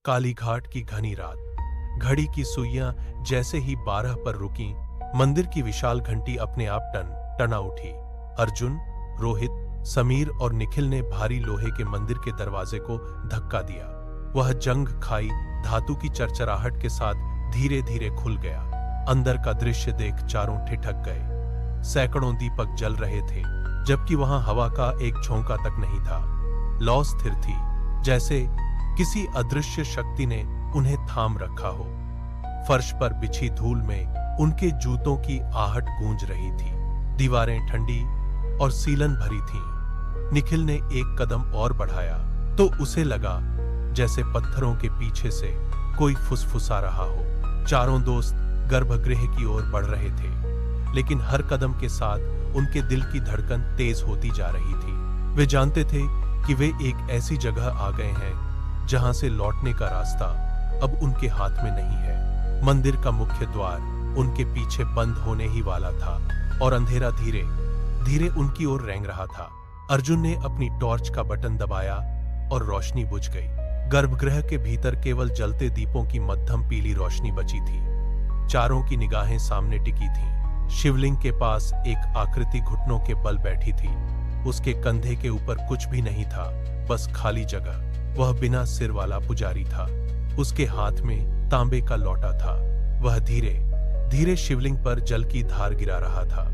कालीघाट की घनी रात। घड़ी की सुइयां जैसे ही 12 पर रुकी, मंदिर की विशाल घंटी अपने आप टना उठी। अर्जुन, रोहित, समीर और निखिल ने भारी लोहे के मंदिर के दरवाजे को धक्का दिया। वह जंग खाई धातु की चरचराहट के साथ धीरे धीरे खुल गया। अंदर का दृश्य देख चारों ठिठक गए। सैकड़ों दीपक जल रहे थे, जबकि वहां हवा का एक झोंका तक नहीं था। लौ स्थिर थी, जैसे किसी अदृश्य शक्ति ने उन्हें थाम रखा हो। फर्श पर बिछी धूल में उनके जूतों की आहट गूंज रही थी। दीवारें ठंडी और सीलन भरी थीं। निखिल ने एक कदम और बढ़ाया तो उसे लगा जैसे पत्थरों के पीछे से कोई फुसफुसा रहा हो। चारों दोस्त गर्भगृह की ओर बढ़ रहे थे, लेकिन हर कदम के साथ उनके दिल की धड़कन तेज होती जा रही थी। वे जानते थे कि वे एक ऐसी जगह आ गए हैं जहां से लौटने का रास्ता अब उनके हाथ में नहीं है। मंदिर का मुख्य द्वार उनके पीछे बंद होने ही वाला था और अंधेरा धीरे धीरे उनकी ओर रेंग रहा था। अर्जुन ने अपनी टॉर्च का बटन दबाया और रोशनी बुझ गई। गर्भगृह के भीतर केवल जलते दीपों की मध्यम पीली रोशनी बची थी। चारों की निगाहें सामने टिकी थीं। शिवलिंग के पास एक आकृति घुटनों के बल बैठी थी। उसके कंधे के ऊपर कुछ भी नहीं था, बस खाली जगह। वह बिना सिर वाला पुजारी था। उसके हाथ में तांबे का लोटा था। वह धीरे धीरे शिवलिंग पर जल की धार गिरा रहा था।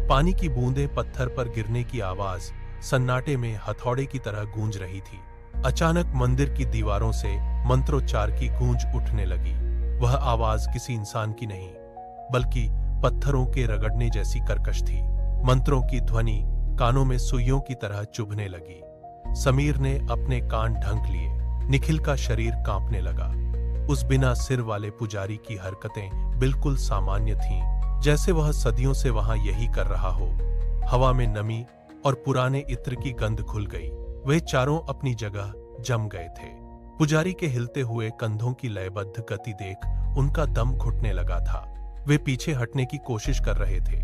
पानी की बूंदें पत्थर पर गिरने की आवाज सन्नाटे में हथौड़े की तरह गूंज रही थी। अचानक मंदिर की दीवारों से मंत्रोच्चार की गूंज उठने लगी। वह आवाज किसी इंसान की नहीं, बल्कि पत्थरों के रगड़ने जैसी कर्कश थी। मंत्रों की ध्वनि कानों में सुइयों की तरह चुभने लगी। समीर ने अपने कान ढंक लिए। निखिल का शरीर कांपने लगा। उस बिना सिर वाले पुजारी की हरकतें बिल्कुल सामान्य थीं, जैसे वह सदियों से वहां यही कर रहा हो। हवा में नमी और पुराने इत्र की गंध घुल गई। वे चारों अपनी जगह जम गए थे। पुजारी के हिलते हुए कंधों की लयबद्ध गति देख उनका दम घुटने लगा था। वे पीछे हटने की कोशिश कर रहे थे,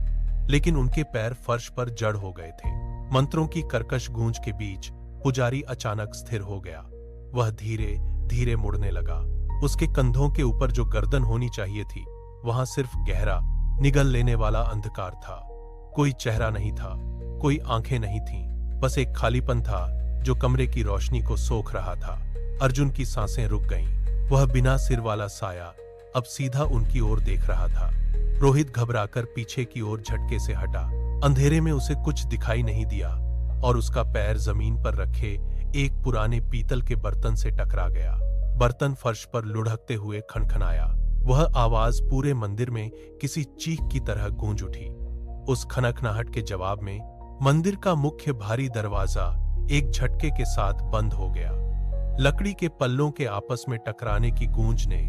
लेकिन उनके पैर फर्श पर जड़ हो गए थे। मंत्रों की कर्कश गूंज के बीच पुजारी अचानक स्थिर हो गया। वह धीरे धीरे मुड़ने लगा। उसके कंधों के ऊपर जो गर्दन होनी चाहिए थी, वहां सिर्फ गहरा, निगल लेने वाला अंधकार था। कोई चेहरा नहीं था, कोई आंखें नहीं थीं, बस एक खालीपन था जो कमरे की रोशनी को सोख रहा था। अर्जुन की सांसें रुक गईं। वह बिना सिर वाला साया अब सीधा उनकी ओर देख रहा था। रोहित घबराकर पीछे की ओर झटके से हटा। अंधेरे में उसे कुछ दिखाई नहीं दिया और उसका पैर जमीन पर रखे एक पुराने पीतल के बर्तन से टकरा गया। बर्तन फर्श पर लुढ़कते हुए खनखनाया। वह आवाज पूरे मंदिर में किसी चीख की तरह गूंज उठी। उस खनखनाहट के जवाब में मंदिर का मुख्य भारी दरवाजा एक झटके के साथ बंद हो गया। लकड़ी के पल्लों के आपस में टकराने की गूंज ने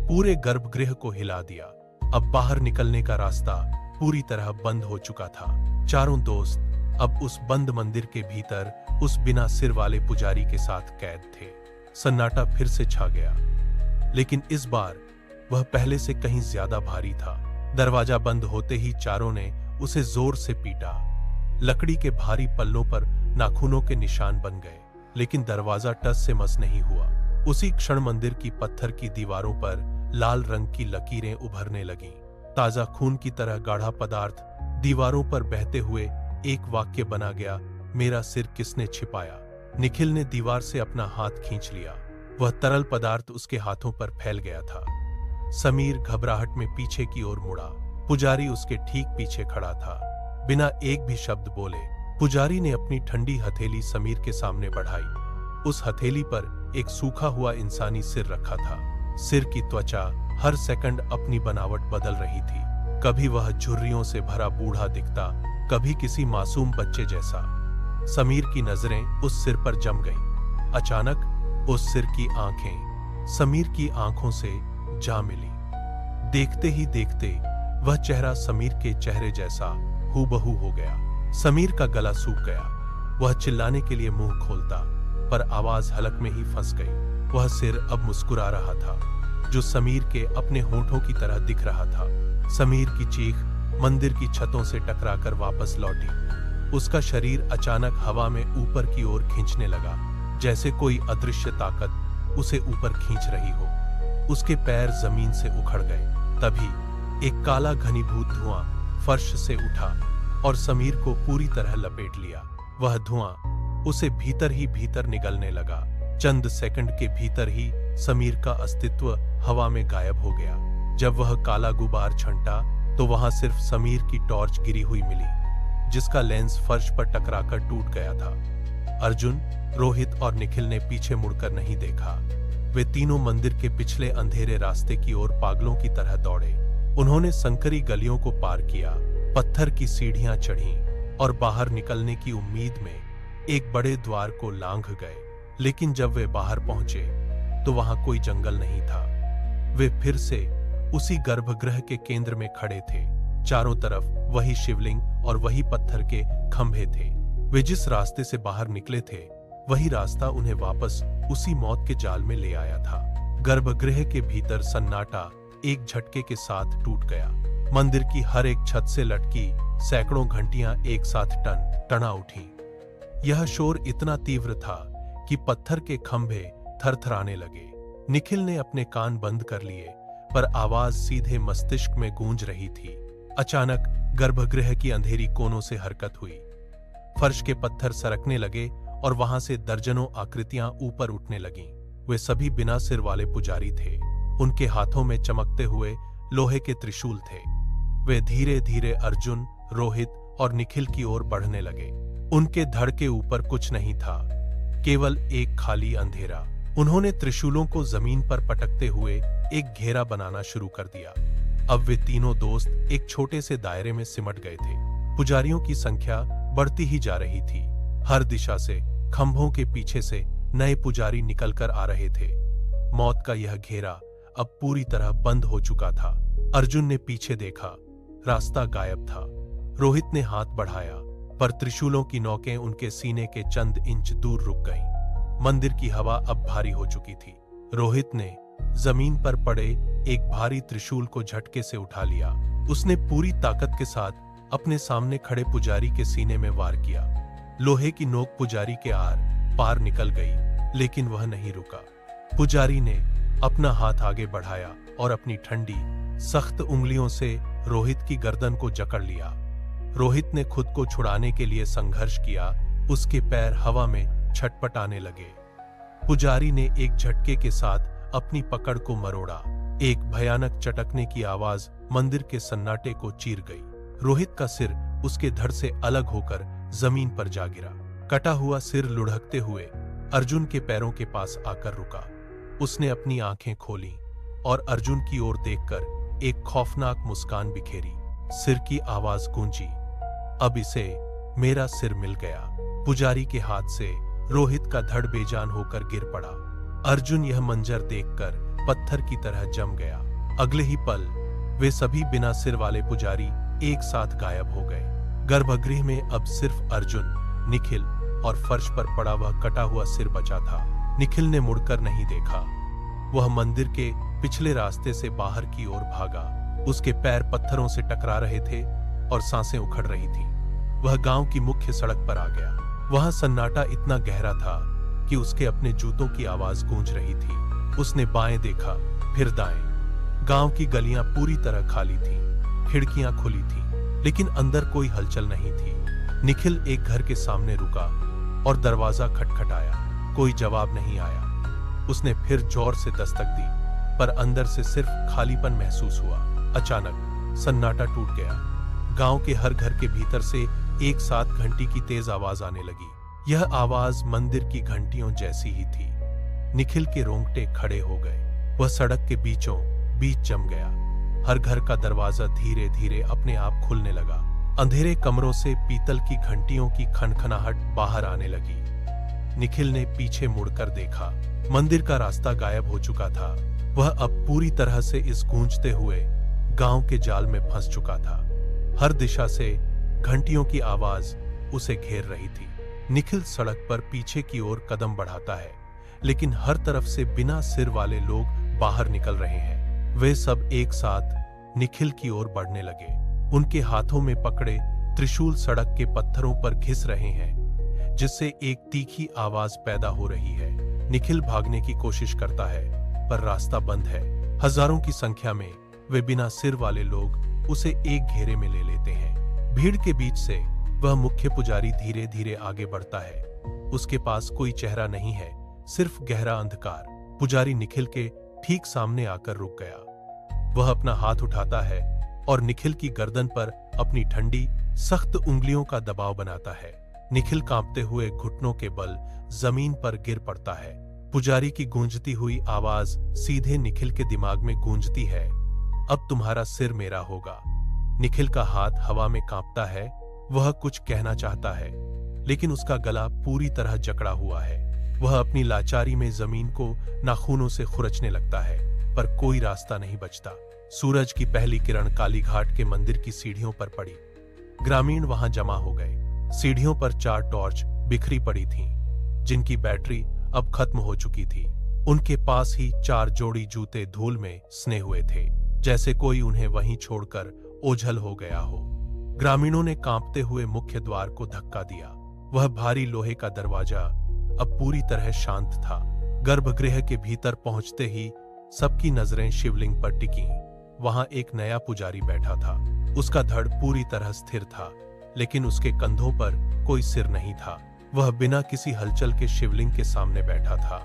पूरे गर्भगृह को हिला दिया। अब बाहर निकलने का रास्ता पूरी तरह बंद हो चुका था। चारों दोस्त अब उस बंद मंदिर के भीतर उस बिना सिर वाले पुजारी के साथ कैद थे। सन्नाटा फिर से छा गया, लेकिन इस बार वह पहले से कहीं ज्यादा भारी था। दरवाजा बंद होते ही चारों ने उसे जोर से पीटा। लकड़ी के भारी पल्लों पर नाखूनों के निशान बन गए, लेकिन दरवाजा टस से मस नहीं हुआ। उसी क्षण मंदिर की पत्थर की दीवारों पर लाल रंग की लकीरें उभरने लगीं। ताजा खून की तरह गाढ़ा पदार्थ दीवारों पर बहते हुए एक वाक्य बना गया, मेरा सिर किसने छिपाया। निखिल ने दीवार से अपना हाथ खींच लिया। वह तरल पदार्थ उसके हाथों पर फैल गया था। समीर घबराहट में पीछे की ओर मुड़ा। पुजारी उसके ठीक पीछे खड़ा था। बिना एक भी शब्द बोले पुजारी ने अपनी ठंडी हथेली समीर के सामने बढ़ाई। उस हथेली पर एक सूखा हुआ इंसानी सिर रखा था। सिर की त्वचा हर सेकंड अपनी बनावट बदल रही थी। कभी वह झुर्रियों से भरा बूढ़ा दिखता, कभी किसी मासूम बच्चे जैसा। समीर की नजरें उस सिर पर जम गईं। अचानक उस सिर की आंखें समीर की आंखों से जा मिली। देखते ही देखते वह चेहरा समीर के चेहरे जैसा हूबहू हो गया। समीर का गला सूख गया। वह चिल्लाने के लिए मुंह खोलता, पर आवाज हलक में ही फंस गई। वह सिर अब मुस्कुरा रहा था, जो समीर के अपने होठों की तरह दिख रहा था। समीर की चीख मंदिर की छतों से टकराकर वापस लौटी। उसका शरीर अचानक हवा में ऊपर की ओर खींचने लगा, जैसे कोई अदृश्य ताकत उसे ऊपर खींच रही हो। उसके पैर जमीन से उखड़ गए। तभी एक काला घनीभूत धुआं फर्श से उठा और समीर को पूरी तरह लपेट लिया। वह धुआं उसे भीतर ही भीतर निगलने लगा। चंद सेकंड के भीतर ही समीर का अस्तित्व हवा में गायब हो गया। जब वह काला गुबार छंटा तो वहां सिर्फ समीर की टॉर्च गिरी हुई मिली, जिसका लेंस फर्श पर टकराकर टूट गया था। अर्जुन, रोहित और निखिल ने पीछे मुड़कर नहीं देखा। वे तीनों मंदिर के पिछले अंधेरे रास्ते की ओर पागलों की तरह दौड़े। उन्होंने संकरी गलियों को पार किया, पत्थर की सीढ़ियां चढ़ीं और बाहर निकलने की उम्मीद में एक बड़े द्वार को लांघ गए। लेकिन जब वे बाहर पहुंचे तो वहां कोई जंगल नहीं था। वे फिर से उसी गर्भगृह के केंद्र में खड़े थे। चारों तरफ वही शिवलिंग और वही पत्थर के खंभे थे। वे जिस रास्ते से बाहर निकले थे वही रास्ता उन्हें वापस उसी मौत के जाल में ले आया था। गर्भगृह के भीतर सन्नाटा एक झटके के साथ टूट गया। मंदिर की हर एक छत से लटकी सैकड़ों घंटियां एक साथ टना उठी। यह शोर इतना तीव्र था कि पत्थर के खंभे थरथराने लगे। निखिल ने अपने कान बंद कर लिए, पर आवाज सीधे मस्तिष्क में गूंज रही थी। अचानक गर्भगृह की अंधेरी कोनों से हरकत हुई। फर्श के पत्थर सरकने लगे और वहां से दर्जनों आकृतियां ऊपर उठने लगीं। वे सभी बिना सिर वाले पुजारी थे। उनके हाथों में चमकते हुए लोहे के त्रिशूल थे। वे धीरे धीरे अर्जुन, रोहित और निखिल की ओर बढ़ने लगे। उनके धड़ के ऊपर कुछ नहीं था, केवल एक खाली अंधेरा। उन्होंने त्रिशूलों को जमीन पर पटकते हुए एक घेरा बनाना शुरू कर दिया। अब वे तीनों दोस्त एक छोटे से दायरे में सिमट गए थे। पुजारियों की संख्या बढ़ती ही जा रही थी। हर दिशा से, खंभों के पीछे से नए पुजारी निकलकर आ रहे थे। मौत का यह घेरा अब पूरी तरह बंद हो चुका था। अर्जुन ने पीछे देखा, रास्ता गायब था। रोहित ने हाथ बढ़ाया, पर त्रिशूलों की नोकें उनके सीने के चंद इंच दूर रुक गईं। मंदिर की हवा अब भारी हो चुकी थी। रोहित ने जमीन पर पड़े एक भारी त्रिशूल को झटके से उठा लिया। उसने पूरी ताकत के साथ अपने सामने खड़े पुजारी के सीने में वार किया। लोहे की नोक पुजारी के आर पार निकल गई, लेकिन वह नहीं रुका। पुजारी ने अपना हाथ आगे बढ़ाया और अपनी ठंडी, सख्त उंगलियों से रोहित की गर्दन को जकड़ लिया। रोहित ने खुद को छुड़ाने के लिए संघर्ष किया। उसके पैर हवा में छटपटाने लगे। पुजारी ने एक झटके के साथ अपनी पकड़ को मरोड़ा। एक भयानक चटकने की आवाज मंदिर के सन्नाटे को चीर गई। रोहित का सिर उसके धड़ से अलग होकर जमीन पर जा गिरा। कटा हुआ सिर लुढ़कते हुए अर्जुन के पैरों के पास आकर रुका। उसने अपनी आंखें खोली और अर्जुन की ओर देखकर एक खौफनाक मुस्कान बिखेरी। सिर की आवाज गूंजी, अब इसे मेरा सिर मिल गया। पुजारी के हाथ से रोहित का धड़ बेजान होकर गिर पड़ा। अर्जुन यह मंजर देखकर पत्थर की तरह जम गया। अगले ही पल वे सभी बिना सिर वाले पुजारी एक साथ गायब हो गए। गर्भगृह में अब सिर्फ अर्जुन, निखिल और फर्श पर पड़ा वह कटा हुआ सिर बचा था। निखिल ने मुड़कर नहीं देखा। वह मंदिर के पिछले रास्ते से बाहर की ओर भागा। उसके पैर पत्थरों से टकरा रहे थे और सांसें उखड़ रही थीं। वह गांव की मुख्य सड़क पर आ गया। वहां सन्नाटा इतना गहरा था कि उसके अपने जूतों की आवाज गूंज रही थी। उसने बाएं देखा, फिर दाएं। गांव की गलियां पूरी तरह खाली थीं, खिड़कियां खुली थीं, लेकिन अंदर कोई हलचल नहीं थी। निखिल एक घर के सामने रुका और दरवाजा खटखटाया। कोई जवाब नहीं आया। उसने फिर जोर से दस्तक दी, पर अंदर से सिर्फ खालीपन महसूस हुआ। अचानक सन्नाटा टूट गया। गांव के हर घर के भीतर से एक साथ घंटी की तेज आवाज आने लगी। यह आवाज मंदिर की घंटियों जैसी ही थी। निखिल के रोंगटे खड़े हो गए। वह सड़क के बीचों बीच जम गया। हर घर का दरवाजा धीरे धीरे अपने आप खुलने लगा। अंधेरे कमरों से पीतल की घंटियों की खनखनाहट बाहर आने लगी। निखिल ने पीछे मुड़कर देखा। मंदिर का रास्ता गायब हो चुका था। वह अब पूरी तरह से इस गूंजते हुए गांव के जाल में फंस चुका था। हर दिशा से घंटियों की आवाज उसे घेर रही थी। निखिल सड़क पर पीछे की ओर कदम बढ़ाता है, लेकिन हर तरफ से बिना सिर वाले लोग बाहर निकल रहे हैं। वे सब एक साथ निखिल की ओर बढ़ने लगे। उनके हाथों में पकड़े त्रिशूल सड़क के पत्थरों पर घिस रहे हैं, जिससे एक तीखी आवाज पैदा हो रही है। निखिल भागने की कोशिश करता है, पर रास्ता बंद है। हजारों की संख्या में वे बिना सिर वाले लोग उसे एक घेरे में ले लेते हैं। भीड़ के बीच से वह मुख्य पुजारी धीरे धीरे आगे बढ़ता है। उसके पास कोई चेहरा नहीं है, सिर्फ गहरा अंधकार। पुजारी निखिल के ठीक सामने आकर रुक गया। वह अपना हाथ उठाता है और निखिल की गर्दन पर अपनी ठंडी, सख्त उंगलियों का दबाव बनाता है। निखिल कांपते हुए घुटनों के बल जमीन पर गिर पड़ता है। पुजारी की गूंजती हुई आवाज सीधे निखिल के दिमाग में गूंजती है, अब तुम्हारा सिर मेरा होगा। निखिल का हाथ हवा में कांपता है। वह कुछ कहना चाहता है, लेकिन उसका गला पूरी तरह जकड़ा हुआ है। वह अपनी लाचारी में जमीन को नाखूनों से खुरचने लगता है, पर कोई रास्ता नहीं बचता। सूरज की पहली किरण कालीघाट के मंदिर की सीढ़ियों पर पड़ी। ग्रामीण वहां जमा हो गए। सीढ़ियों पर 4 टॉर्च बिखरी पड़ी थीं, जिनकी बैटरी अब खत्म हो चुकी थी। उनके पास ही 4 जोड़ी जूते धूल में सने हुए थे, जैसे कोई उन्हें वहीं छोड़कर ओझल हो गया हो। ग्रामीणों ने कांपते हुए मुख्य द्वार को धक्का दिया। वह भारी लोहे का दरवाजा अब पूरी तरह शांत था। गर्भगृह के भीतर पहुंचते ही सबकी नजरें शिवलिंग पर टिकीं। वहां एक नया पुजारी बैठा था। उसका धड़ पूरी तरह स्थिर था, लेकिन उसके कंधों पर कोई सिर नहीं था। वह बिना किसी हलचल के शिवलिंग के सामने बैठा था।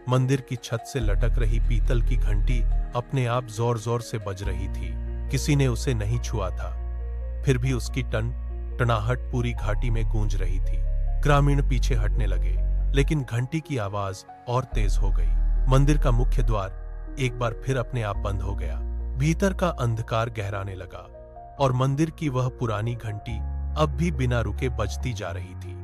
मंदिर की छत से लटक रही पीतल की घंटी अपने आप जोर जोर से बज रही थी। किसी ने उसे नहीं छुआ था, फिर भी उसकी टनाहट पूरी घाटी में गूंज रही थी। ग्रामीण पीछे हटने लगे, लेकिन घंटी की आवाज और तेज हो गई। मंदिर का मुख्य द्वार एक बार फिर अपने आप बंद हो गया। भीतर का अंधकार गहराने लगा और मंदिर की वह पुरानी घंटी अब भी बिना रुके बजती जा रही थी।